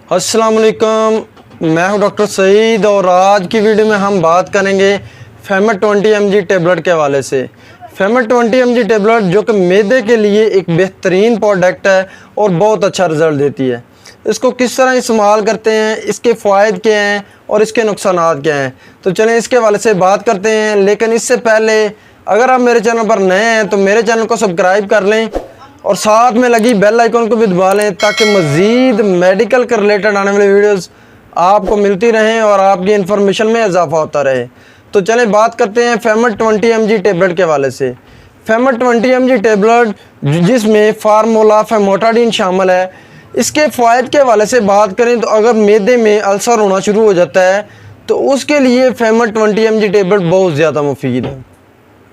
अस्सलाम वालेकुम, मैं हूं डॉक्टर सईद और आज की वीडियो में हम बात करेंगे फेमेट 20 mg टेबलेट के हवाले से। फेमेट 20 mg टेबलेट जो कि मैदे के लिए एक बेहतरीन प्रोडक्ट है और बहुत अच्छा रिज़ल्ट देती है। इसको किस तरह इस्तेमाल करते हैं, इसके फ़ायदे क्या हैं और इसके नुकसानात क्या हैं, तो चलें इसके हवाले से बात करते हैं। लेकिन इससे पहले अगर आप मेरे चैनल पर नए हैं तो मेरे चैनल को सब्सक्राइब कर लें और साथ में लगी बेल आइकन को भी दबा लें ताकि मज़ीद मेडिकल के रिलेटेड आने वाली वीडियोस आपको मिलती रहें और आपकी इन्फॉर्मेशन में इजाफा होता रहे। तो चलें बात करते हैं फेमेट 20 mg टेबलेट के हवाले से। फेमेट 20 mg टेबलेट जिसमें फार्मूला फेमोटाडीन शामिल है, इसके फ़ायदे के हवाले से बात करें तो अगर मैदे में अल्सर होना शुरू हो जाता है तो उसके लिए फेमेट 20 mg टेबलेट बहुत ज़्यादा मुफीद है।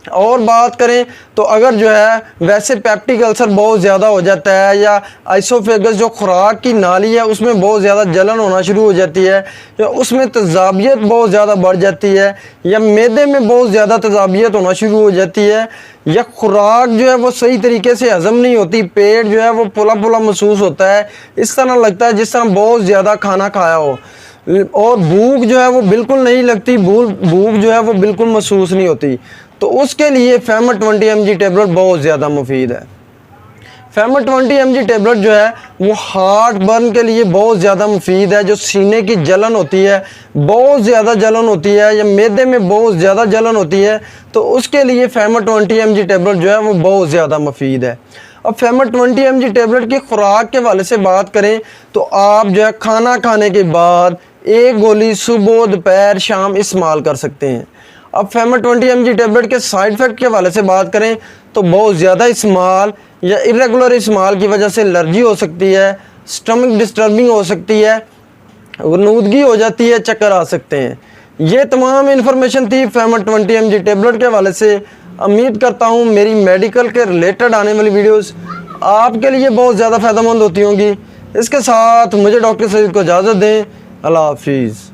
और बात करें तो अगर जो है वैसे पेप्टिक अल्सर बहुत ज़्यादा हो जाता है या आइसोफेगस जो खुराक की नाली है उसमें बहुत ज़्यादा जलन होना शुरू हो जाती है या उसमें तेज़ाबियत बहुत ज़्यादा बढ़ जाती है या मैदे में बहुत ज़्यादा तेज़ाबियत होना शुरू हो जाती है या खुराक जो है वो सही तरीके से हज़म नहीं होती, पेट जो है वो फुला फुला महसूस होता है, इस तरह लगता है जिस तरह बहुत ज़्यादा खाना खाया हो और भूख जो है वो बिल्कुल नहीं लगती, भूख जो है वो बिल्कुल महसूस नहीं होती, तो उसके लिए फेमेट 20 mg टेबलेट बहुत ज़्यादा मुफीद है। फेमेट 20 mg टेबलेट जो है वो हार्ट बर्न के लिए बहुत ज़्यादा मुफीद है। जो सीने की जलन होती है, बहुत ज़्यादा जलन होती है या मैदे में बहुत ज़्यादा जलन होती है, तो उसके लिए फेमेट 20 mg टेबलेट जो है वो बहुत ज़्यादा मुफीद है। अब फेमेट 20 mg टेबलेट की खुराक के हवाले से बात करें तो आप जो है खाना खाने के बाद एक गोली सुबह दोपहर शाम इस्तेमाल कर सकते हैं। अब फेमेट 20 mg टेबलेट के साइड इफ़ेक्ट के हवाले से बात करें तो बहुत ज़्यादा इस्तेमाल या इरेगुलर इस्तेमाल की वजह से एलर्जी हो सकती है, स्टमक डिस्टर्बिंग हो सकती है, नूदगी हो जाती है, चक्कर आ सकते हैं। ये तमाम इन्फॉर्मेशन थी फेमेट 20 mg टेबलेट के हवाले से। उम्मीद करता हूँ मेरी मेडिकल के रिलेटेड आने वाली वीडियोस आपके लिए बहुत ज़्यादा फ़ायदेमंद होती होंगी। इसके साथ मुझे डॉक्टर सईद को इजाज़त दें। अल्लाह हाफिज़।